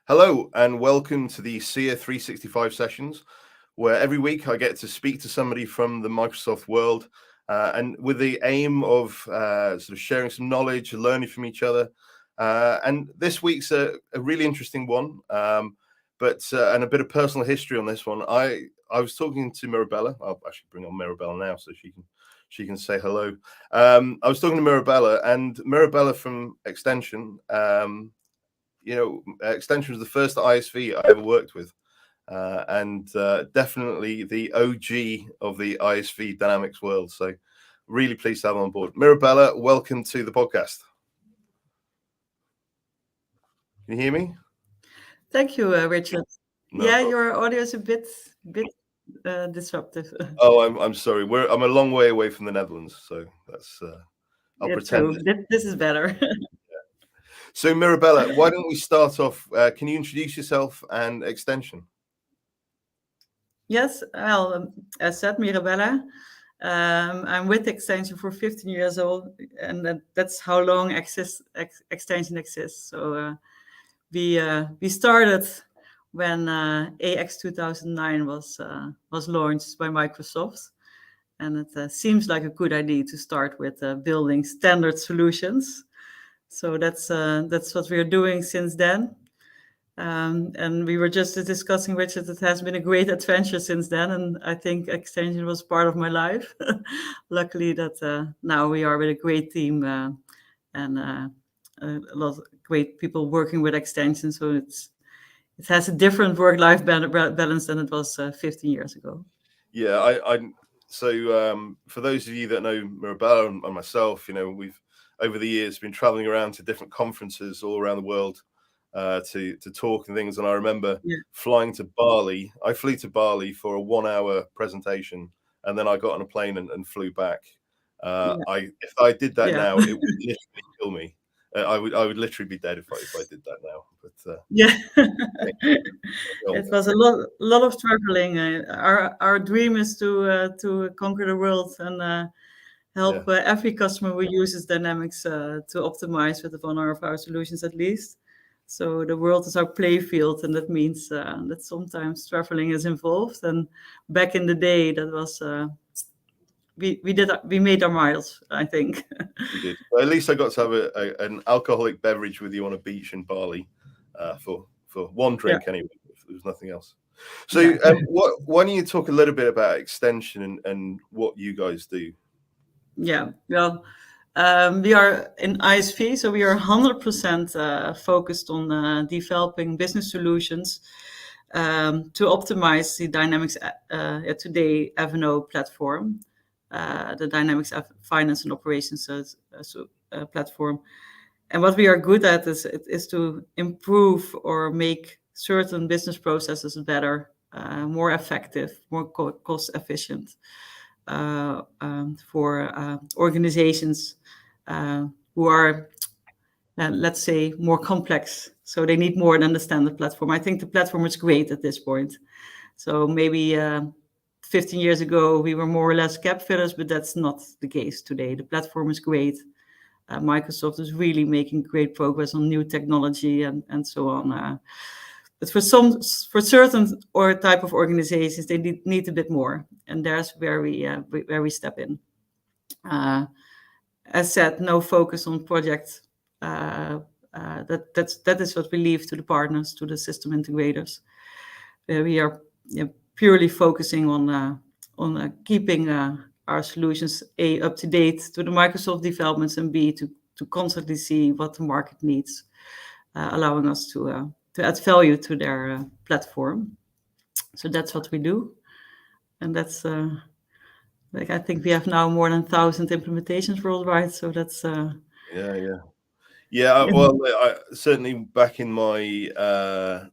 Hello and welcome to the Seer 365 sessions, where every week I get to speak to somebody from the Microsoft world, and with the aim of sort of sharing some knowledge, learning from each other. And this week's a really interesting one, but and a bit of personal history on this one. I was talking to Myra-Bella. I'll actually bring on Myra-Bella now so she can say hello. I was talking to Myra-Bella, and Myra-Bella from AXtension. AXtension was the first ISV I ever worked with, and definitely the OG of the ISV Dynamics world. So really pleased to have her on board. Myra-Bella, welcome to the podcast. Can you hear me? Thank you, Richard. No problem. Your audio is a bit disruptive. Oh, I'm sorry. I'm a long way away from the Netherlands, so that's I'll pretend. This is better. So Myra-Bella, why don't we start off? Can you introduce yourself and AXtension? Yes, well, as said, Myra-Bella. I'm with AXtension for 15 years old, and that's how long AXtension exists. So we started when AX 2009 was launched by Microsoft, and it seems like a good idea to start with building standard solutions. So that's what we're doing since then. And we were just discussing, Richard, it has been a great adventure since then. And I think AXtension was part of my life. Luckily that now we are with a great team and a lot of great people working with AXtension. So it has a different work-life balance than it was 15 years ago. Yeah, so for those of you that know Myra-Bella and myself, we've over the years been traveling around to different conferences all around the world to talk and things. And I remember flying to Bali. I flew to Bali for a 1-hour presentation, and then I got on a plane and flew back. If I did that now, it would literally kill me. I would literally be dead if I did that now. But it was a lot of traveling. Our dream is to conquer the world and help every customer who uses Dynamics to optimize with one of our solutions at least. So the world is our play field, and that means that sometimes traveling is involved. And back in the day, that was we made our miles, I think. We did. Well, at least I got to have an alcoholic beverage with you on a beach in Bali for one drink anyway. If there was nothing else. So why don't you talk a little bit about AXtension and what you guys do? Yeah, well, we are in ISV, so we are 100% focused on developing business solutions to optimize the Dynamics today F&O platform, the Dynamics Finance and Operations platform. And what we are good at is to improve or make certain business processes better, more effective, more cost efficient. For organizations who are, let's say, more complex. So they need more than the standard platform. I think the platform is great at this point. So maybe 15 years ago, we were more or less gap fillers, but that's not the case today. The platform is great. Microsoft is really making great progress on new technology and so on. But for certain type of organizations, they need a bit more, and there's where we step in. As said, no focus on projects. That is what we leave to the partners, to the system integrators. We are purely focusing on keeping our solutions up to date to the Microsoft developments, and B to constantly see what the market needs, allowing us to add value to their platform. So that's what we do. And that's, I think we have now more than 1,000 implementations worldwide. So that's... Well, certainly back in my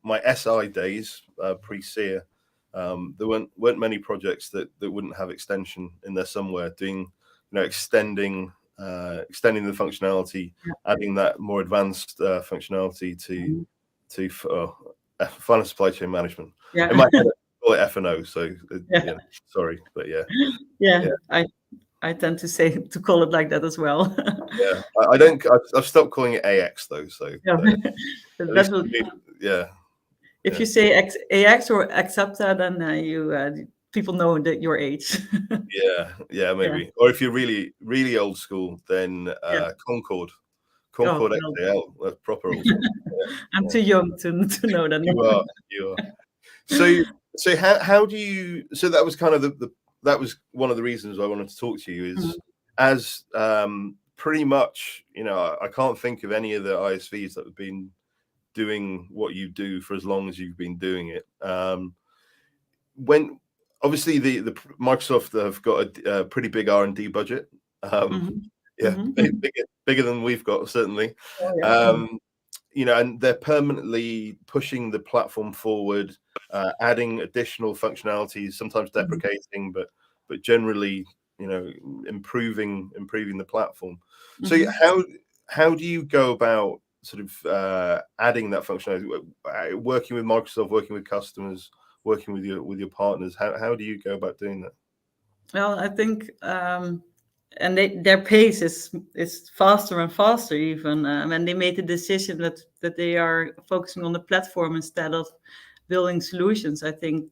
my SI days, pre-Seer, there weren't many projects that wouldn't have AXtension in there somewhere, doing, extending the functionality, adding that more advanced functionality to finance supply chain management. It might call it F&O, so sorry, but I tend to call it like that as well. I've stopped calling it AX though. So if you say AX or Accepta, then people know that your age. Yeah, maybe. Or if you're really, really old school, then Concord no. XAL. That's proper old school. I'm too young to know that. You are. So how do you? So that was kind of that was one of the reasons I wanted to talk to you is as pretty much, I can't think of any of the ISVs that have been doing what you do for as long as you've been doing it. When obviously the Microsoft have got a pretty big R&D budget. Bigger than we've got, certainly. And they're permanently pushing the platform forward, adding additional functionalities, sometimes deprecating, but generally, improving the platform. So how do you go about sort of adding that functionality, working with Microsoft, working with customers, working with your partners? How do you go about doing that? Well, I think and their pace is faster and faster even, and they made the decision that they are focusing on the platform instead of building solutions. I think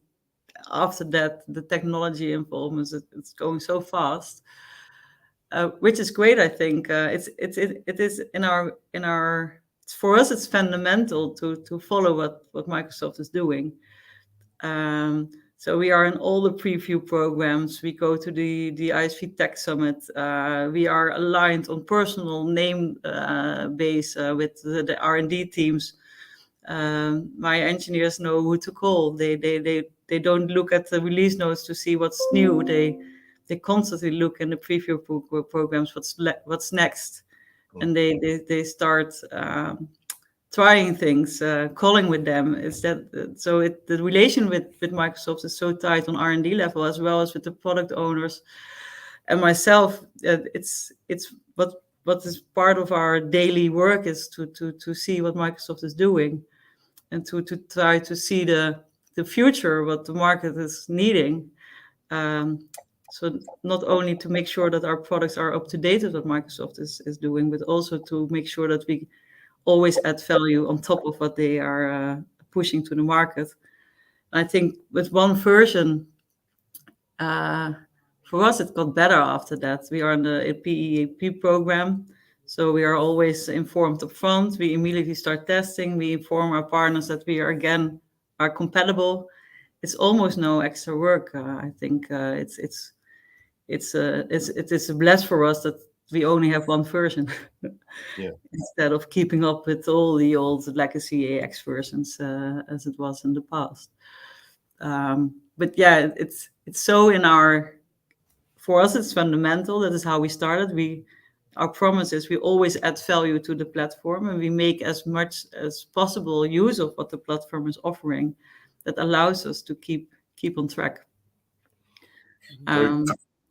after that, the technology involvement, it's going so fast, which is great. I think it is in our for us, it's fundamental to follow what Microsoft is doing. So we are in all the preview programs. We go to the ISV Tech Summit. We are aligned on personal name base with the R&D teams. My engineers know who to call. They don't look at the release notes to see what's new. They constantly look in the preview programs what's next, and they start trying things, calling with them. Is that so? The relation with Microsoft is so tight on R&D level as well as with the product owners and myself. It's what is part of our daily work is to see what Microsoft is doing and to try to see the future, what the market is needing. So not only to make sure that our products are up to date with what Microsoft is doing, but also to make sure that we always add value on top of what they are pushing to the market. I think with one version, for us, it got better after that. We are in the PEAP program, so we are always informed up front. We immediately start testing. We inform our partners that we are compatible. It's almost no extra work. I think it is a bless for us that we only have one version instead of keeping up with all the old legacy AX versions as it was in the past. But yeah, it's so for us, it's fundamental. That is how we started. Our promise is we always add value to the platform, and we make as much as possible use of what the platform is offering that allows us to keep on track.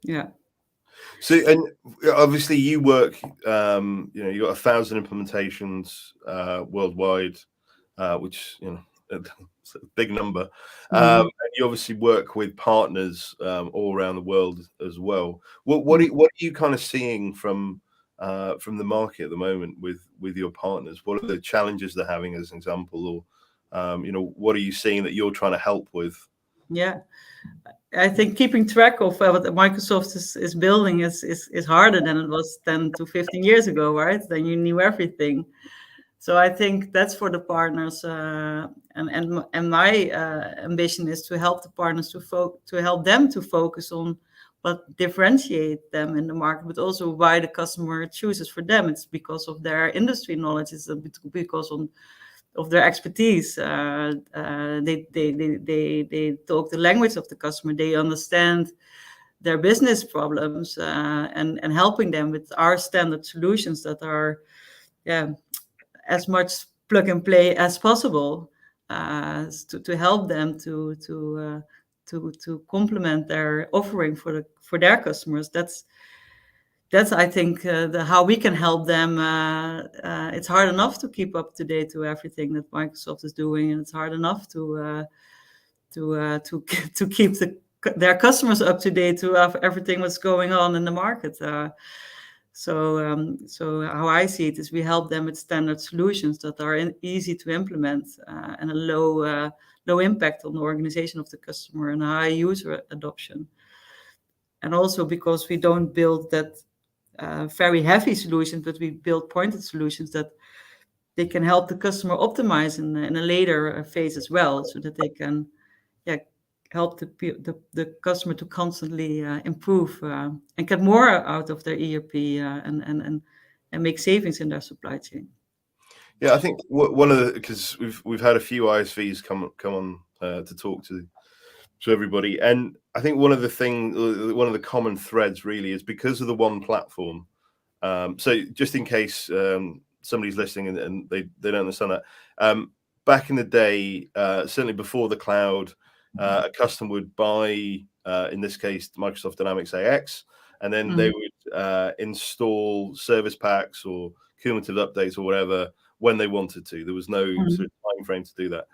Yeah. So, and obviously you work, you got 1,000 implementations worldwide, which, it's a big number. And you obviously work with partners all around the world as well. What are you kind of seeing from the market at the moment with your partners? What are the challenges they're having, as an example, or what are you seeing that you're trying to help with? Yeah, I think keeping track of what Microsoft is building is harder than it was 10 to 15 years ago, right? Then you knew everything. So I think that's for the partners, and my ambition is to help the partners to help them to focus on what differentiate them in the market, but also why the customer chooses for them. It's because of their industry knowledge. It's because of their expertise. They talk the language of the customer. They understand their business problems, and helping them with our standard solutions that are, as much plug and play as possible, to help them to complement their offering for their customers. That's I think how we can help them. It's hard enough to keep up to date to everything that Microsoft is doing, and it's hard enough to keep their customers up to date to everything that's going on in the market. So how I see it is we help them with standard solutions that are easy to implement and a low impact on the organization of the customer and high user adoption. And also because we don't build that very heavy solutions, but we build pointed solutions that they can help the customer optimize in a later phase as well, so that they can help the customer to constantly improve and get more out of their ERP and make savings in their supply chain. Yeah, I think one of the, because we've had a few ISVs come on to talk to everybody, and I think one of the common threads really is because of the one platform. So just in case somebody's listening and they don't understand that, back in the day, certainly before the cloud, a customer would buy, in this case, Microsoft Dynamics AX, and then they would install service packs or cumulative updates or whatever when they wanted to. There was no sort of time frame to do that.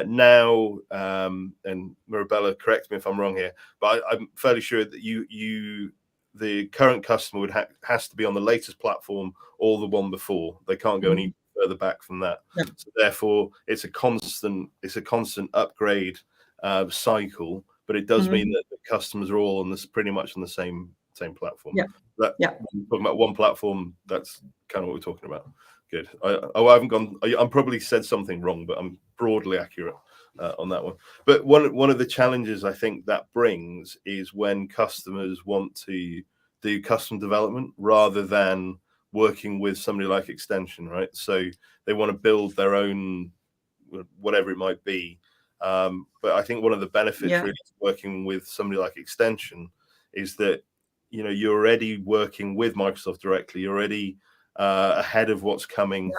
Now, and Myra-Bella, correct me if I'm wrong here, but I'm fairly sure that the current customer has to be on the latest platform or the one before. They can't go any further back from that. Yeah. So therefore, it's a constant upgrade cycle. But it does mean that the customers are all on this pretty much on the same platform. Yeah. When we're talking about one platform, that's kind of what we're talking about. Good. I haven't gone. I'm probably said something wrong, but I'm broadly accurate on that one. But one of the challenges I think that brings is when customers want to do custom development rather than working with somebody like AXtension, right? So they want to build their own, whatever it might be. But I think one of the benefits really of working with somebody like AXtension is that you're already working with Microsoft directly. You're already ahead of what's coming.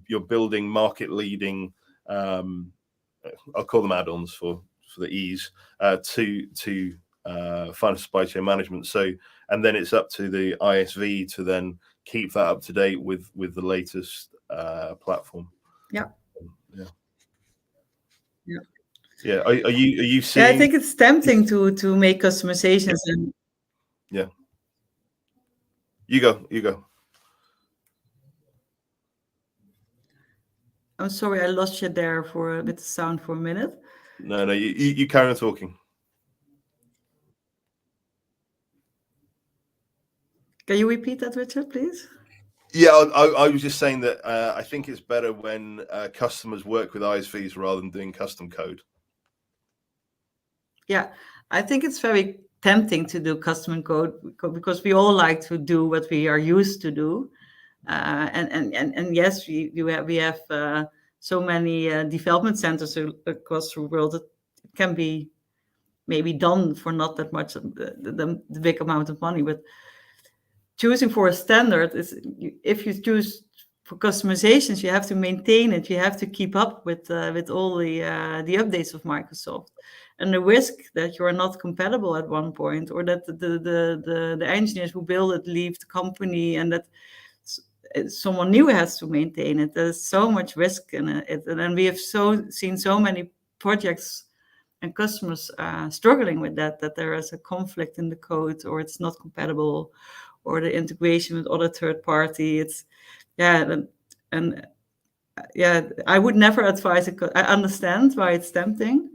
You're building market leading, I'll call them add-ons for the ease, to finance supply chain management. So, and then it's up to the ISV to then keep that up to date with the latest platform. Yeah. Are you seeing? Yeah, I think it's tempting to make customizations and. Yeah. You go. I'm sorry, I lost you there with the sound for a minute. No, you carry on talking. Can you repeat that, Richard, please? Yeah, I was just saying that I think it's better when customers work with ISVs rather than doing custom code. Yeah, I think it's very tempting to do custom code because we all like to do what we are used to do. And yes, we have so many development centers across the world that it can be maybe done for not that much the big amount of money. But choosing for a standard is, if you choose for customizations, you have to maintain it. You have to keep up with all the updates of Microsoft, and the risk that you are not compatible at one point, or that the engineers who build it leave the company, and that someone new has to maintain it. There's so much risk in it, and we have seen so many projects and customers struggling with that there is a conflict in the code, or it's not compatible, or the integration with other third party. I would never advise it. I understand why it's tempting,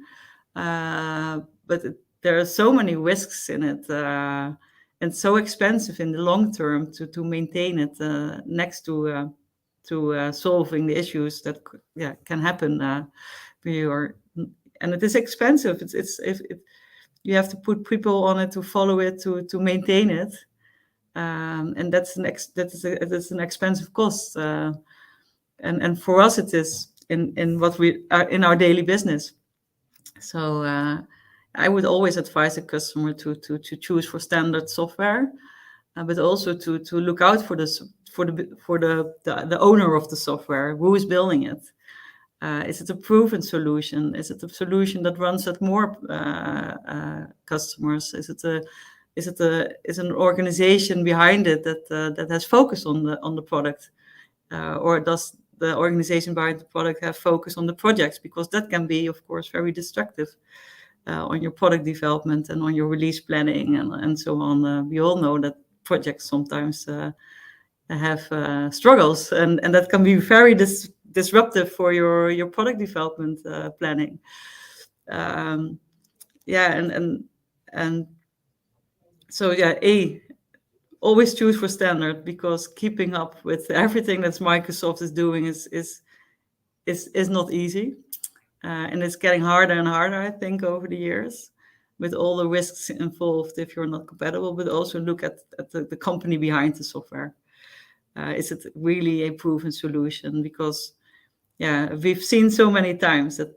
but there are so many risks in it, and so expensive in the long term to maintain it, next to solving the issues that can happen when you are. And it is expensive. You have to put people on it to follow it, to maintain it, and that's an expensive cost. And for us, it is in what we are in our daily business. So I would always advise a customer to choose for standard software, but also to look out for the owner of the software, who is building it. Is it a proven solution? Is it a solution that runs at more customers? Is an organization behind it that has focus on the product, or does the organization behind the product have focus on the projects? Because that can be, of course, very destructive on your product development and on your release planning and so on. We all know that projects sometimes have struggles, and that can be very disruptive for your product development planning. Yeah, and so yeah, always choose for standard, because keeping up with everything that Microsoft is doing is not easy, and it's getting harder and harder, I think, over the years, with all the risks involved if you're not compatible. But also look at the company behind the software. Is it really a proven solution? Because yeah, we've seen so many times that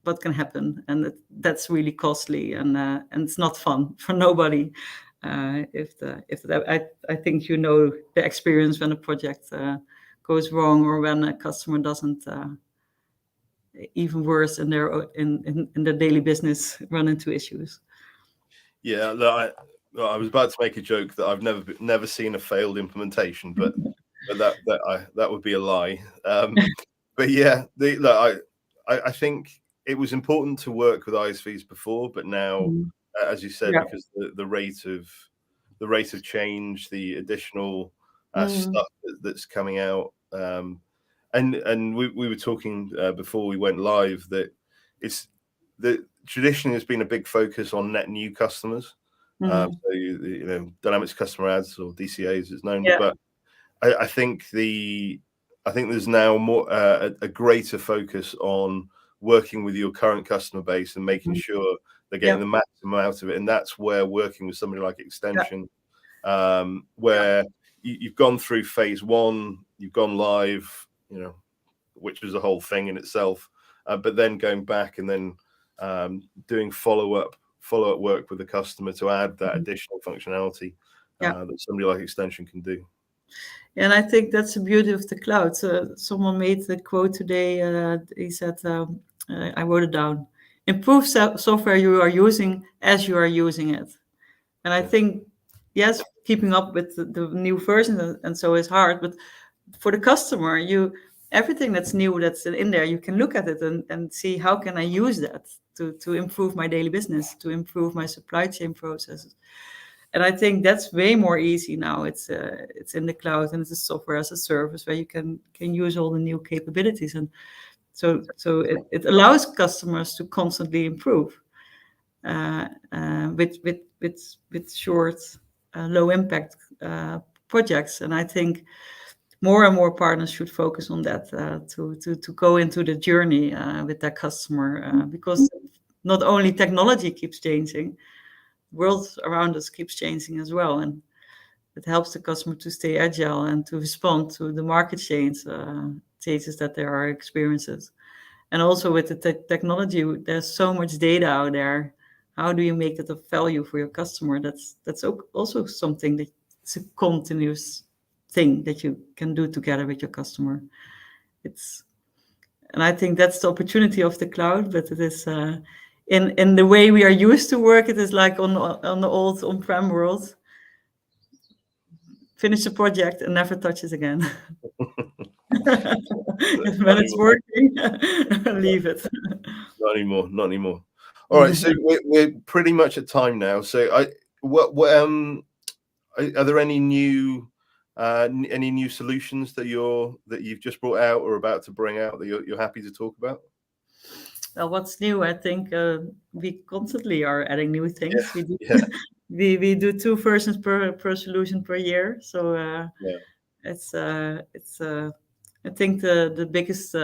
what can happen, and that's really costly, and it's not fun for nobody. I think you know the experience when a project goes wrong, or when a customer doesn't, even worse, in their daily business, run into issues. Yeah, look, I was about to make a joke that I've never seen a failed implementation, but that would be a lie. But yeah, I think it was important to work with ISVs before, but now, as you said, Yeah. because the rate of change, the additional stuff that's coming out, and we were talking before we went live that it's that traditionally has been a big focus on net new customers. So Dynamics Customer Ads, or DCAs, as it's known. Yeah. But I think there's now more a greater focus on working with your current customer base and making sure they're getting the maximum out of it. And that's where working with somebody like AXtension, where you've gone through phase one, you've gone live, which was a whole thing in itself, but then going back and then doing follow-up work with the customer to add that additional functionality that somebody like AXtension can do. And I think that's the beauty of the cloud. Someone made the quote today. He said, I wrote it down: improve software you are using as you are using it. And I think, yes, keeping up with the new version and so is hard, but for the customer, everything that's new that's in there, you can look at it and see, how can I use that to improve my daily business, to improve my supply chain processes. And I think that's way more easy now. It's in the cloud, and it's a software as a service where you can use all the new capabilities, and so it allows customers to constantly improve with short, low impact projects. And I think more and more partners should focus on that, to go into the journey with their customer, because not only technology keeps changing, world around us keeps changing as well, and it helps the customer to stay agile and to respond to the market changes that there are experiences. And also with the technology, there's so much data out there. How do you make it of value for your customer? That's also something that's a continuous thing that you can do together with your customer. And I think that's the opportunity of the cloud, but it is in the way we are used to work, it is like on the old on-prem world. Finish the project and never touch it again. When it's working, leave it. Not anymore. All right, so we're pretty much at time now. So are there any new solutions that you've just brought out or about to bring out that you're happy to talk about? Well, what's new? I think we constantly are adding new things. We do 2 versions per solution per year. So it's I think the biggest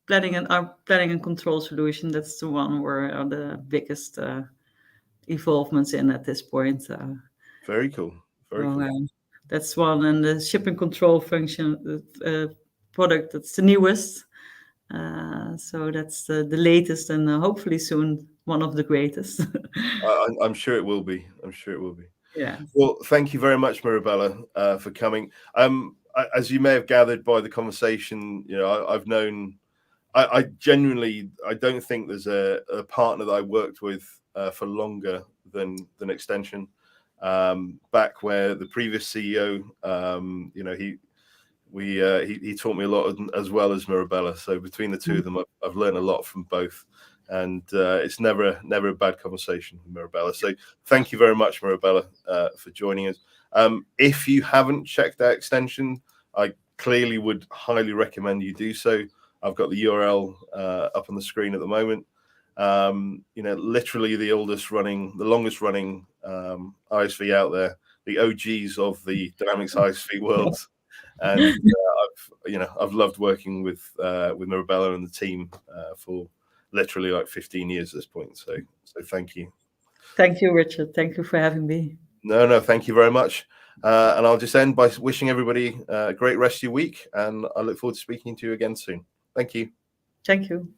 planning and control solution. That's the one where the biggest evolvements in at this point. Very cool. Very cool. That's one, and the shipping control function product. That's the newest. So that's the latest, and hopefully soon one of the greatest. I'm sure it will be. Yeah. Well, thank you very much, Myra-Bella, for coming. As you may have gathered by the conversation, I've known. I genuinely, I don't think there's a partner that I worked with for longer than AXtension. Back where the previous CEO, he taught me a lot as well as Myra-Bella. So between the two of them, I've learned a lot from both, and it's never a bad conversation with Myra-Bella. So thank you very much, Myra-Bella, for joining us. If you haven't checked out AXtension, I clearly would highly recommend you do so. I've got the URL up on the screen at the moment. You know, literally the longest running ISV out there, the OGs of the Dynamics ISV world. And I've loved working with Myra-Bella and the team for literally like 15 years at this point. So thank you. Thank you, Richard. Thank you for having me. No, thank you very much. And I'll just end by wishing everybody a great rest of your week. And I look forward to speaking to you again soon. Thank you. Thank you.